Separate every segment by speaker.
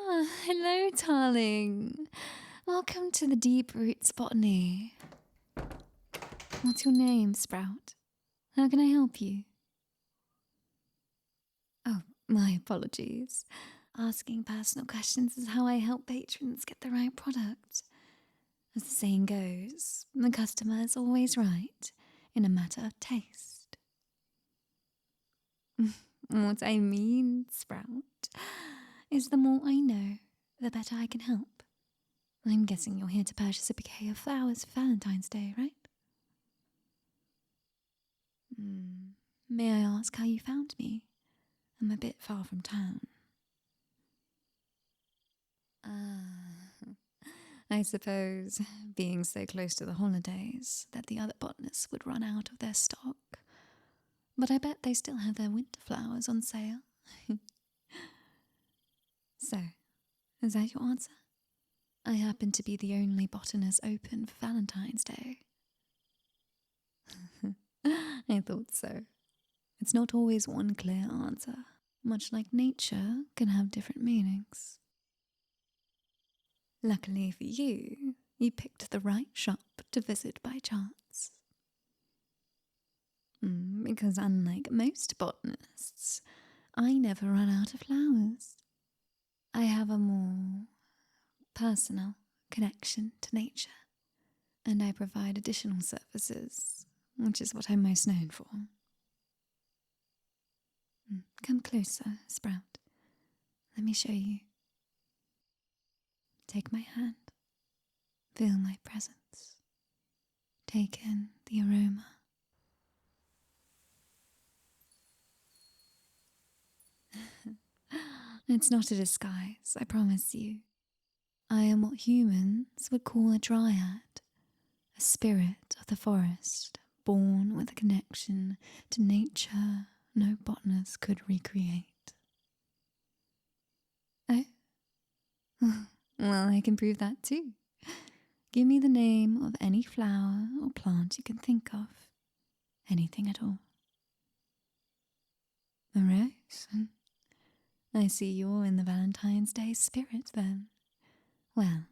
Speaker 1: Hello, darling. Welcome to the Deep Roots Botany. What's your name, Sprout? How can I help you? Oh, my apologies. Asking personal questions is how I help patrons get the right product. As the saying goes, the customer is always right in a matter of taste. What I mean, Sprout, is the more I know, the better I can help. I'm guessing you're here to purchase a bouquet of flowers for Valentine's Day, right? May I ask how you found me? I'm a bit far from town. I suppose, being so close to the holidays, that the other botanists would run out of their stock. But I bet they still have their winter flowers on sale. So, is that your answer? I happen to be the only botanist open for Valentine's Day. I thought so. It's not always one clear answer. Much like nature can have different meanings. Luckily for you, you picked the right shop to visit by chance. Because unlike most botanists, I never run out of flowers. I have a more personal connection to nature, and I provide additional services, which is what I'm most known for. Come closer, Sprout. Let me show you. Take my hand. Feel my presence. Take in the aroma. It's not a disguise, I promise you. I am what humans would call a Dryad, a spirit of the forest, born with a connection to nature no botanist could recreate. Oh? Well, I can prove that too. Give me the name of any flower or plant you can think of. Anything at all. A rose? I see you're in the Valentine's Day spirit then. Well,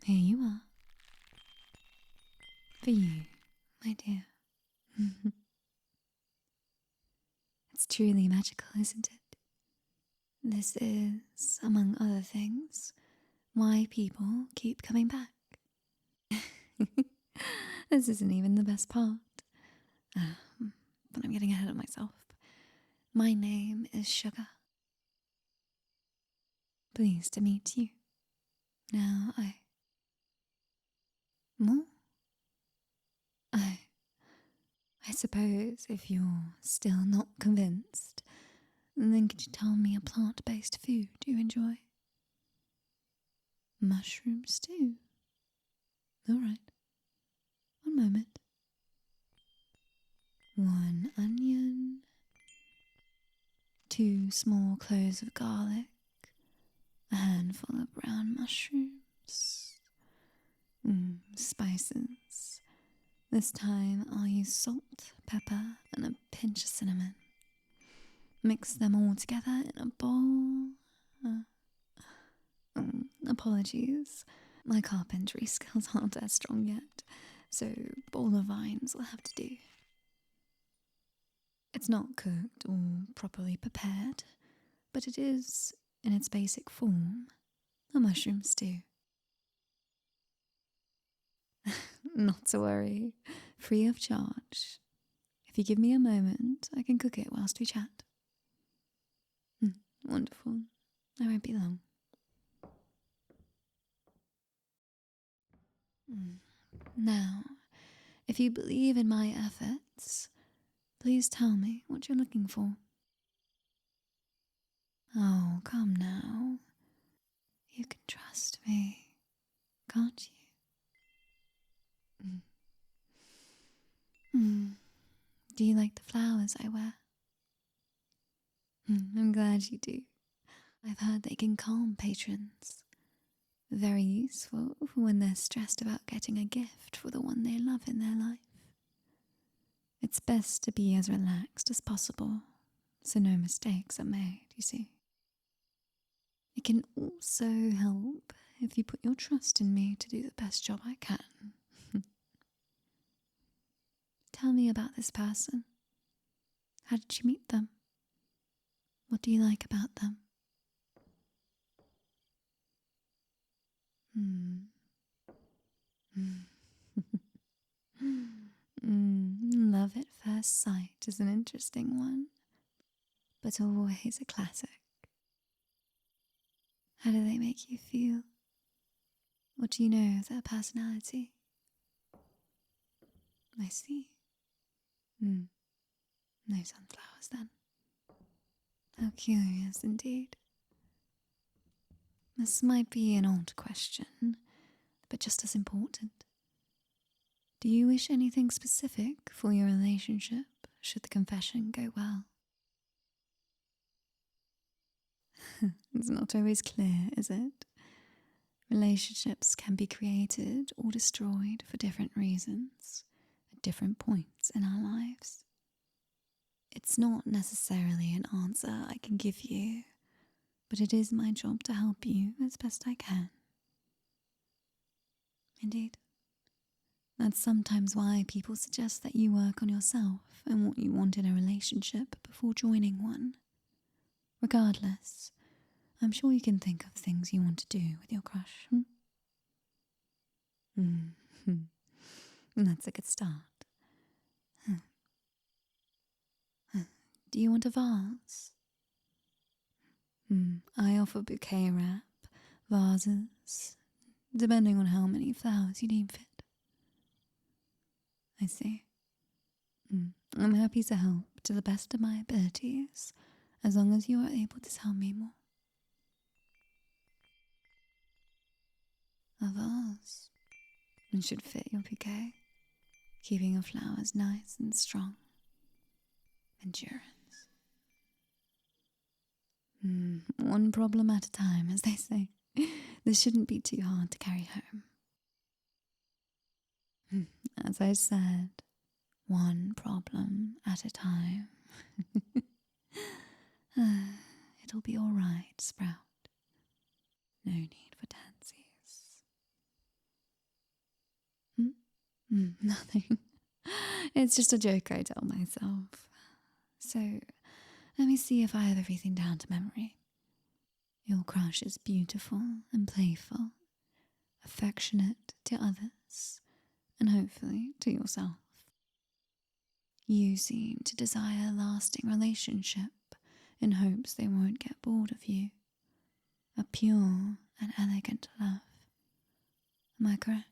Speaker 1: here you are. For you, my dear. It's truly magical, isn't it? This is, among other things, why people keep coming back. This isn't even the best part. But I'm getting ahead of myself. My name is Sugar. Pleased to meet you. Now More? I suppose if you're still not convinced, then could you tell me a plant-based food you enjoy? Mushroom stew. All right. One moment. 1 onion. 2 small cloves of garlic. A handful of brown mushrooms. Spices. This time I'll use salt, pepper, and a pinch of cinnamon. Mix them all together in a bowl. Apologies, my carpentry skills aren't as strong yet, so bowl of vines will have to do. It's not cooked or properly prepared, but it is, in its basic form, a mushroom stew. Not to worry, free of charge. If you give me a moment, I can cook it whilst we chat. Wonderful. I won't be long. Now, if you believe in my efforts, please tell me what you're looking for. Oh, come now. You can trust me, can't you? Do you like the flowers I wear? I'm glad you do. I've heard they can calm patrons. Very useful for when they're stressed about getting a gift for the one they love in their life. It's best to be as relaxed as possible, so no mistakes are made, you see. It can also help if you put your trust in me to do the best job I can. Tell me about this person. How did you meet them? What do you like about them? Love at first sight is an interesting one, but always a classic. How do they make you feel? What do you know of their personality? I see. No sunflowers then. How curious indeed. This might be an old question, but just as important. Do you wish anything specific for your relationship should the confession go well? It's not always clear, is it? Relationships can be created or destroyed for different reasons at different points in our lives. It's not necessarily an answer I can give you, but it is my job to help you as best I can. Indeed. That's sometimes why people suggest that you work on yourself and what you want in a relationship before joining one. Regardless, I'm sure you can think of things you want to do with your crush. That's a good start. Do you want a vase? I offer bouquet wrap, vases, depending on how many flowers you deem fit. I see. I'm happy to help to the best of my abilities, as long as you are able to tell me more. A vase. It should fit your bouquet, keeping your flowers nice and strong. Endurance. One problem at a time, as they say. This shouldn't be too hard to carry home. As I said, one problem at a time. It'll be all right, Sprout. No need for tansies. Nothing. It's just a joke I tell myself. So, let me see if I have everything down to memory. Your crush is beautiful and playful, affectionate to others, and hopefully to yourself. You seem to desire a lasting relationship in hopes they won't get bored of you. A pure and elegant love. Am I correct?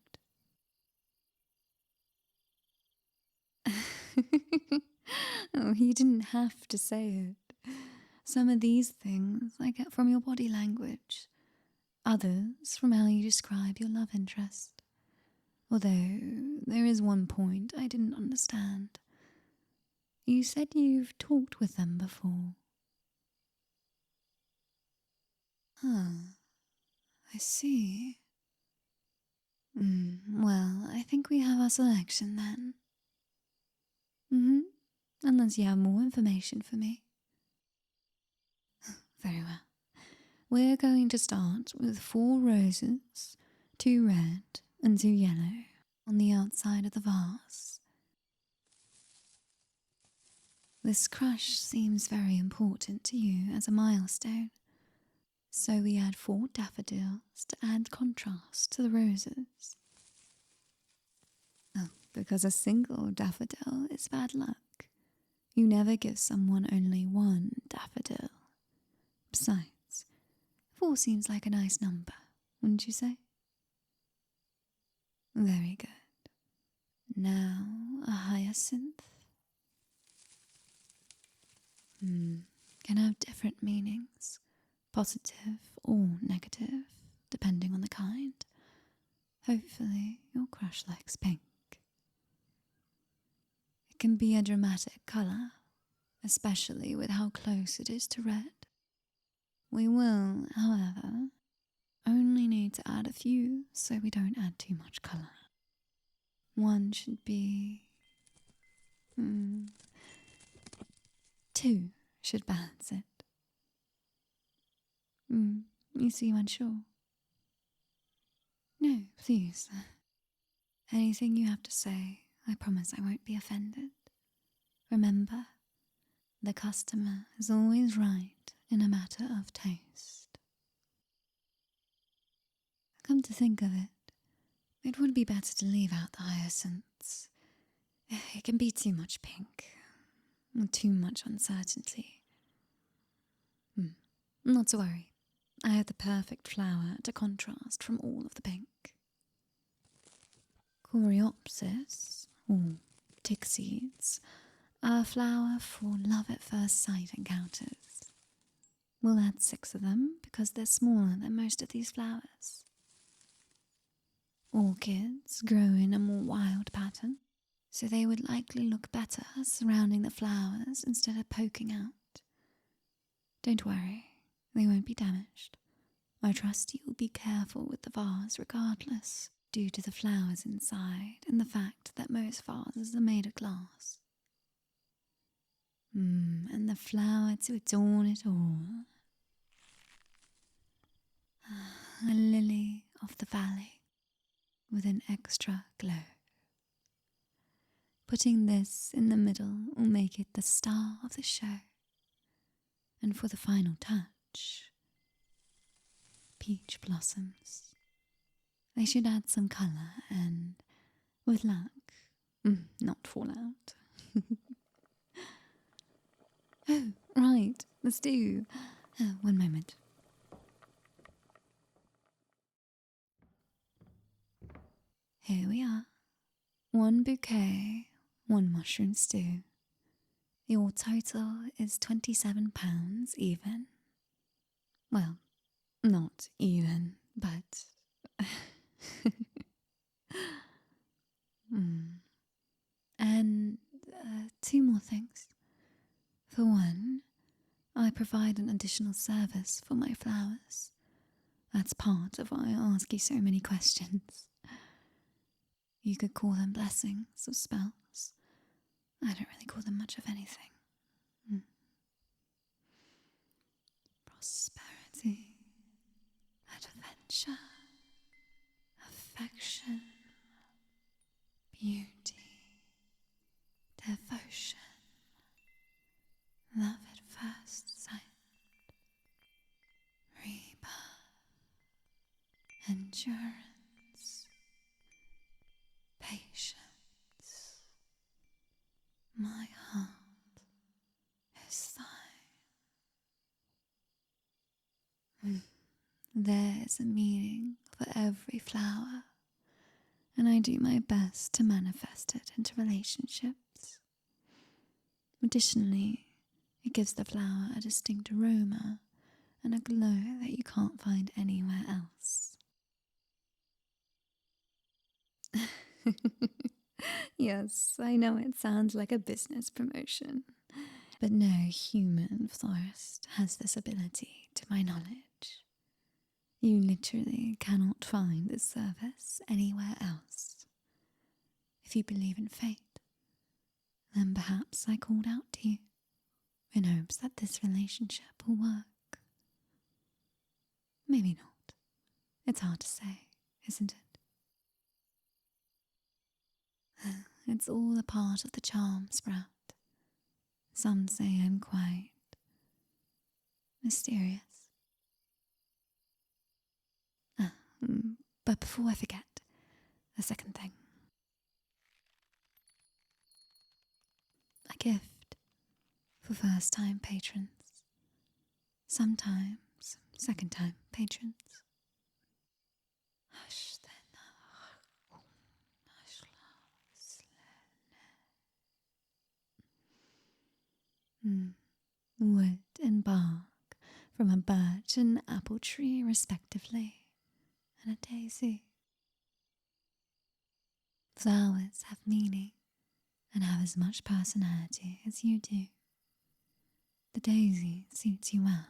Speaker 1: Oh, you didn't have to say it. Some of these things I get from your body language. Others from how you describe your love interest. Although there is one point I didn't understand. You said you've talked with them before. I see. Well, I think we have our selection then. Unless you have more information for me. Very well. We're going to start with 4 roses, 2 red and 2 yellow on the outside of the vase. This crush seems very important to you as a milestone, so we add 4 daffodils to add contrast to the roses. Oh, because a single daffodil is bad luck. You never give someone only 1 daffodil. Besides, 4 seems like a nice number, wouldn't you say? Very good. Now, a hyacinth. Can have different meanings, positive or negative, depending on the kind. Hopefully, your crush likes pink. It can be a dramatic colour, especially with how close it is to red. We will, however, only need to add a few so we don't add too much colour. 1 should be... 2 should balance it. You seem unsure. No, please. Anything you have to say, I promise I won't be offended. Remember, the customer is always right in a matter of taste. Come to think of it would be better to leave out the hyacinths. It can be too much pink, or too much uncertainty. Not to worry, I have the perfect flower to contrast from all of the pink. Coreopsis, or tick seeds, are a flower for love at first sight encounters. We'll add 6 of them because they're smaller than most of these flowers. Orchids grow in a more wild pattern, so they would likely look better surrounding the flowers instead of poking out. Don't worry, they won't be damaged. I trust you will be careful with the vase regardless, due to the flowers inside and the fact that most vases are made of glass. And the flower to adorn it all. A lily of the valley with an extra glow. Putting this in the middle will make it the star of the show. And for the final touch, peach blossoms. They should add some colour and, with luck, not fall out. Oh, right, let's do. One moment. Here we are. 1 bouquet, 1 mushroom stew. Your total is £27 even. Well, not even, but... And 2 more things. For one, I provide an additional service for my flowers. That's part of why I ask you so many questions. You could call them blessings or spells. I don't really call them much of anything. Prosperity, adventure, affection, beauty, devotion, love at first sight, rebirth, endurance, patience. My heart is thine. There's a meaning for every flower, and I do my best to manifest it into relationships. Additionally, it gives the flower a distinct aroma and a glow that you can't find anywhere else. Yes, I know it sounds like a business promotion, but no human florist has this ability to my knowledge. You literally cannot find this service anywhere else. If you believe in fate, then perhaps I called out to you in hopes that this relationship will work. Maybe not. It's hard to say, isn't it? It's all a part of the charm, Sprout. Some say I'm quite mysterious. But before I forget, the second thing. A gift for first-time patrons. Sometimes second-time patrons. Hush then. Wood and bark from a birch and apple tree respectively, and a daisy. Flowers have meaning and have as much personality as you do. The daisy suits you well,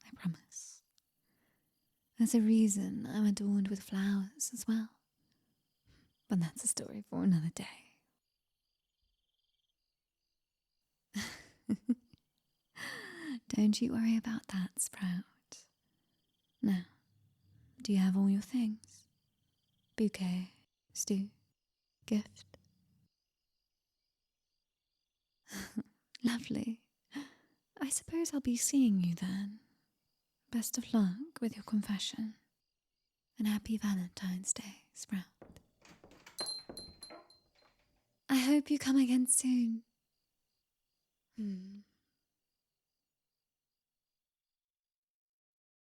Speaker 1: I promise. There's a reason I'm adorned with flowers as well, but that's a story for another day. Don't you worry about that, Sprout. Now, do you have all your things? Bouquet, stew, gift? Lovely. I suppose I'll be seeing you then. Best of luck with your confession. And happy Valentine's Day, Sprout. I hope you come again soon.